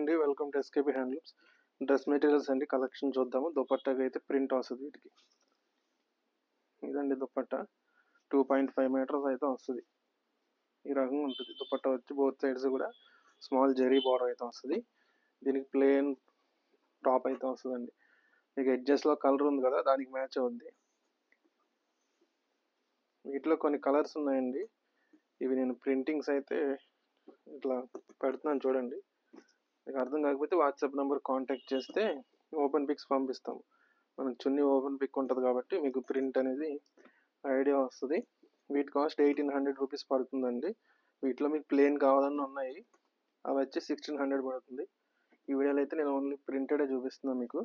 అండి, welcome to SKP handlooms. Dress materials అండి, collection చూద్దాము. దుపట్టాకి అయితే ప్రింట్ వస్తుంది వీటికి. ఇదండి దుపట్టా, 2.5 మీటర్స్ అయితే వస్తుంది. ఈ రకంగా ఉంటుంది దుపట్టా వచ్చి. బోత్ సైడ్స్ కూడా స్మాల్ జెరీ బార్డర్ అయితే వస్తుంది. దీనికి ప్లెయిన్ టాప్ అయితే వస్తుందండి. మీకు ఎడ్జెస్లో కలర్ ఉంది కదా, దానికి మ్యాచ్ అవుద్ది. వీటిలో కొన్ని కలర్స్ ఉన్నాయండి. ఇవి నేను ప్రింటింగ్స్ అయితే ఇట్లా పెడుతున్నాను చూడండి. మీకు అర్థం కాకపోతే వాట్సాప్ నెంబర్ కాంటాక్ట్ చేస్తే ఓపెన్ పిక్స్ పంపిస్తాము. మనకు చున్నీ ఓపెన్ పిక్ ఉంటుంది కాబట్టి మీకు ప్రింట్ అనేది ఐడియా వస్తుంది. వీటి కాస్ట్ 1800 రూపీస్ పడుతుందండి. వీటిలో మీకు ప్లెయిన్ కావాలని ఉన్నాయి, అవి వచ్చి 1600 పడుతుంది. ఈ వీడియోలో అయితే నేను ఓన్లీ ప్రింటెడే చూపిస్తున్నాను. మీకు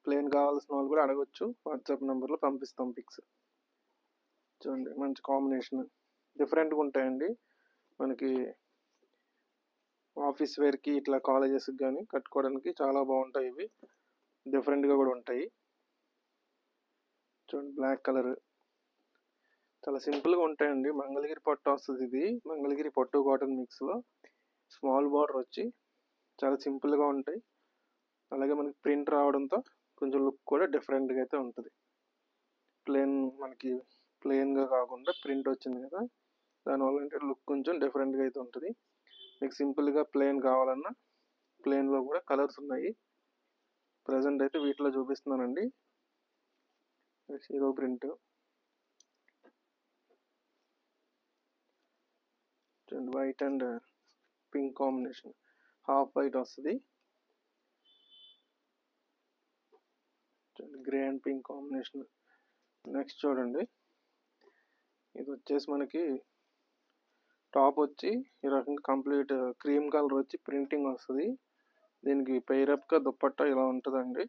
ప్లెయిన్ కావాల్సిన వాళ్ళు కూడా అడగొచ్చు, వాట్సాప్ నెంబర్లో పంపిస్తాం పిక్స్. చూడండి, మంచి కాంబినేషన్, డిఫరెంట్గా ఉంటాయండి. మనకి ఆఫీస్ వేర్కి ఇట్లా కాలేజెస్కి కానీ కట్టుకోవడానికి చాలా బాగుంటాయి. ఇవి డిఫరెంట్గా కూడా ఉంటాయి. చూడండి, బ్లాక్ కలర్ చాలా సింపుల్గా ఉంటాయండి. మంగళగిరి పట్టు వస్తుంది. ఇది మంగళగిరి పట్టు కాటన్ మిక్స్లో స్మాల్ బార్డర్ వచ్చి చాలా సింపుల్గా ఉంటాయి. అలాగే మనకి ప్రింట్ రావడంతో కొంచెం లుక్ కూడా డిఫరెంట్గా అయితే ఉంటుంది. మనకి ప్లెయిన్గా కాకుండా ప్రింట్ వచ్చింది కదా, దానివల్ల అంటే లుక్ కొంచెం డిఫరెంట్గా అయితే ఉంటుంది. మీకు సింపుల్గా ప్లెయిన్ కావాలన్నా ప్లెయిన్లో కూడా కలర్స్ ఉన్నాయి. ప్రజెంట్ అయితే వీటిలో చూపిస్తున్నానండి. ఇదో ప్రింట్ చూడండి, white and pink combination, half white వస్తుంది. Grey and pink combination. Next చూడండి, ఇది వచ్చేసి మనకి టాప్ వచ్చి ఈ రకంగా కంప్లీట్ క్రీమ్ కలర్ వచ్చి ప్రింటింగ్ వస్తుంది. దీనికి పైరప్గా దుపట్టా ఇలా ఉంటుందండి.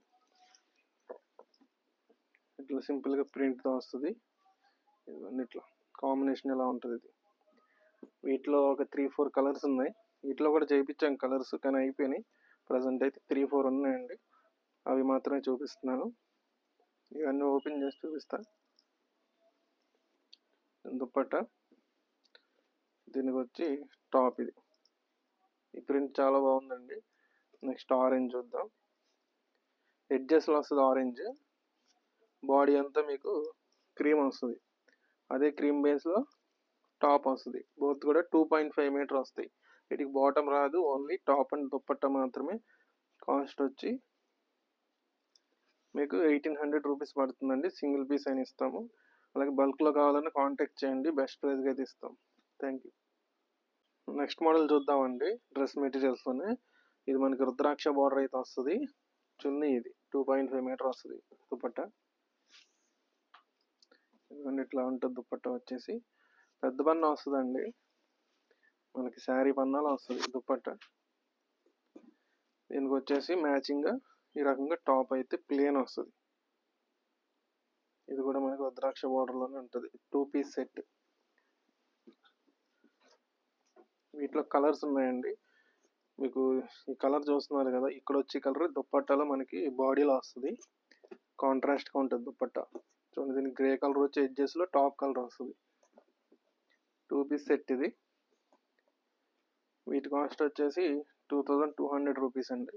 ఇట్లా సింపుల్గా ప్రింట్తో వస్తుంది. ఇవన్నీ ఇట్లా కాంబినేషన్ ఇలా ఉంటుంది. ఇది వీటిలో ఒక 3-4 కలర్స్ ఉన్నాయి. వీటిలో కూడా చేయించాం కలర్స్, కానీ అయిపోయినాయి. ప్రజెంట్ అయితే 3-4 ఉన్నాయండి. అవి మాత్రమే చూపిస్తున్నాను. ఇవన్నీ ఓపెన్ చేసి చూపిస్తాను. దుపట్టా, దీనికి వచ్చి టాప్. ఇది ఈ ప్రింట్ చాలా బాగుందండి. నెక్స్ట్ ఆరెంజ్ చూద్దాం. ఎడ్జెస్లో వస్తుంది ఆరెంజ్, బాడీ అంతా మీకు క్రీమ్ వస్తుంది. అదే క్రీమ్ బేస్లో టాప్ వస్తుంది. బోత్ కూడా 2.5 మీటర్ వస్తాయి. వీటికి బాటమ్ రాదు, ఓన్లీ టాప్ అండ్ దుపట్టా మాత్రమే. కాస్ట్ వచ్చి మీకు 1800 రూపీస్ పడుతుందండి. సింగిల్ పీస్ అయినా ఇస్తాము. అలాగే బల్క్లో కావాలన్నా కాంటాక్ట్ చేయండి, బెస్ట్ ప్రైస్గా అయితే ఇస్తాం. Thank you. నెక్స్ట్ మోడల్ చూద్దామండి, డ్రెస్ మెటీరియల్స్లోనే. ఇది మనకి రుద్రాక్ష బార్డర్ అయితే వస్తుంది. చున్నీ ఇది 2.5 మీటర్ వస్తుంది. దుపట్టా ఇవన్నీ ఇట్లా ఉంటుంది. దుపట్టా వచ్చేసి పెద్ద పన్నా వస్తుందండి, మనకి శారీ పన్నాలో వస్తుంది దుపట్టా. దీనికి వచ్చేసి మ్యాచింగ్గా ఈ రకంగా టాప్ అయితే ప్లేన్ వస్తుంది. ఇది కూడా మనకి రుద్రాక్ష బార్డర్లోనే ఉంటుంది. 2 పీస్ సెట్. వీటిలో కలర్స్ ఉన్నాయండి. మీకు ఈ కలర్ చూస్తున్నారు కదా, ఇక్కడ వచ్చే కలర్ దుపట్టాలో మనకి బాడీలో వస్తుంది. కాంట్రాస్ట్గా ఉంటుంది దుపట్టా. చూడండి, దీనికి గ్రే కలర్ వచ్చే ఎడ్జెస్లో టాప్ కలర్ వస్తుంది. 2 పీస్ సెట్ ఇది. వీటి కాస్ట్ వచ్చేసి 2200 రూపీస్ అండి.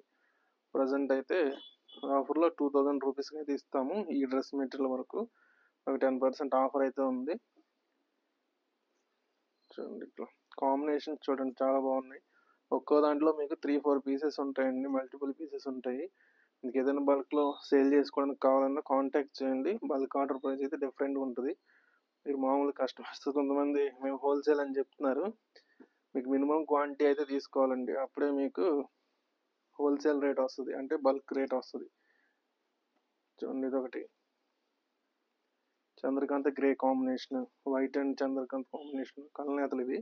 ప్రజెంట్ అయితే ఆఫర్లో 2000 రూపీస్కి అయితే ఇస్తాము. ఈ డ్రెస్ మెటీరియల్ వరకు ఒక 10% ఆఫర్ అయితే ఉంది. చూడండి, ఇట్లా కాంబినేషన్ చూడండి, చాలా బాగున్నాయి. ఒక్కో దాంట్లో మీకు 3-4 పీసెస్ ఉంటాయండి, మల్టిపుల్ పీసెస్ ఉంటాయి. మీకు ఏదైనా బల్క్లో సేల్ చేసుకోవడానికి కావాలన్నా కాంటాక్ట్ చేయండి. బల్క్ ఆర్డర్ ప్రైస్ అయితే డిఫరెంట్గా ఉంటుంది. మీరు మామూలు కస్టమర్స్ కొంతమంది మేము హోల్సేల్ అని చెప్తున్నారు. మీకు మినిమం క్వాంటిటీ అయితే తీసుకోవాలండి, అప్పుడే మీకు హోల్సేల్ రేట్ వస్తుంది, అంటే బల్క్ రేట్ వస్తుంది. చూడండి, ఇదొకటి Chandrakant grey combination, white and Chandrakant combination, కలనేతలు ఇవి.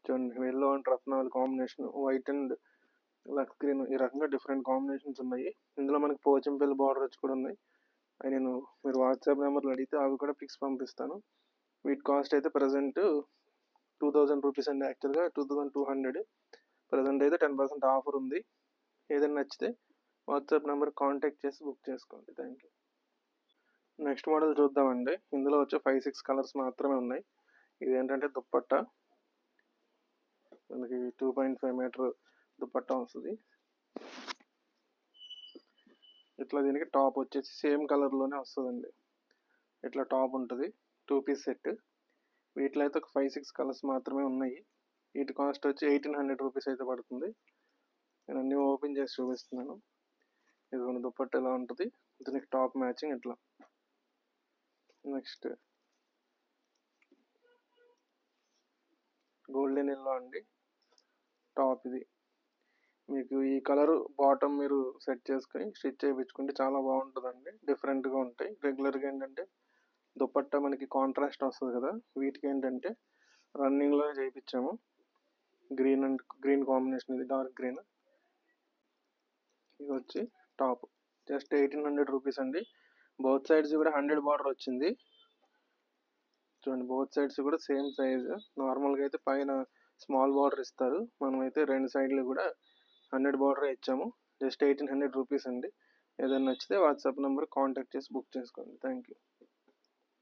చూడండి, yellow and Ratnavali combination, white and లక్స్ గ్రీన్, ఈ రకంగా డిఫరెంట్ కాంబినేషన్స్ ఉన్నాయి. ఇందులో మనకి పోచంపల్లి బార్డర్ వచ్చి కూడా ఉన్నాయి. అవి మీరు వాట్సాప్ నెంబర్లో అడిగితే అవి కూడా పిక్స్ పంపిస్తాను. వీటి కాస్ట్ అయితే ప్రజెంట్ 2000 రూపీస్ అండి. యాక్చువల్గా 2200. ప్రజెంట్ అయితే 10% ఆఫర్ ఉంది. ఏదైనా నచ్చితే వాట్సాప్ నెంబర్ కాంటాక్ట్ చేసి బుక్ చేసుకోండి. Thank you. నెక్స్ట్ మోడల్ చూద్దామండి. ఇందులో వచ్చే 5-6 కలర్స్ మాత్రమే ఉన్నాయి. ఇదేంటంటే దుపట్టా, మనకి 2.5 మీటర్ దుపట్టా వస్తుంది. ఇట్లా దీనికి టాప్ వచ్చేసి సేమ్ కలర్లోనే వస్తుందండి. ఇట్లా టాప్ ఉంటుంది, 2 పీస్ సెట్. వీటిలో అయితే ఒక 5-6 కలర్స్ మాత్రమే ఉన్నాయి. వీటి కాస్ట్ వచ్చి 1800 రూపీస్ అయితే పడుతుంది. నేను అన్నీ ఓపెన్ చేసి చూపిస్తున్నాను. ఇదిగోండి దుపట్టా ఎలా ఉంటుంది, దీనికి టాప్ మ్యాచింగ్ ఇట్లా. నెక్స్ట్ గోల్డెన్ ఎల్లో అండి టాప్. ఇది మీకు ఈ కలర్ బాటమ్ మీరు సెట్ చేసుకొని స్టిచ్ చేయించుకుంటే చాలా బాగుంటుందండి. డిఫరెంట్గా ఉంటాయి. రెగ్యులర్గా ఏంటంటే దుపట్టా మనకి కాంట్రాస్ట్ వస్తుంది కదా, వీటికి ఏంటంటే రన్నింగ్లో చేయించాము. గ్రీన్ కాంబినేషన్, ఇది డార్క్ గ్రీన్. ఇది వచ్చి టాప్ జస్ట్ 1800 రూపీస్ అండి. బోత్ సైడ్స్ కూడా 100 బార్డర్ వచ్చింది. చూడండి, బోత్ సైడ్స్ కూడా సేమ్ సైజ్. నార్మల్గా అయితే పైన స్మాల్ బార్డర్ ఇస్తారు, మనమైతే రెండు సైడ్లు కూడా 100 బార్డర్ ఇచ్చాము. జస్ట్ 1800 రూపీస్ అండి. ఏదైనా నచ్చితే వాట్సాప్ నెంబర్ కాంటాక్ట్ చేసి బుక్ చేసుకోండి. Thank you.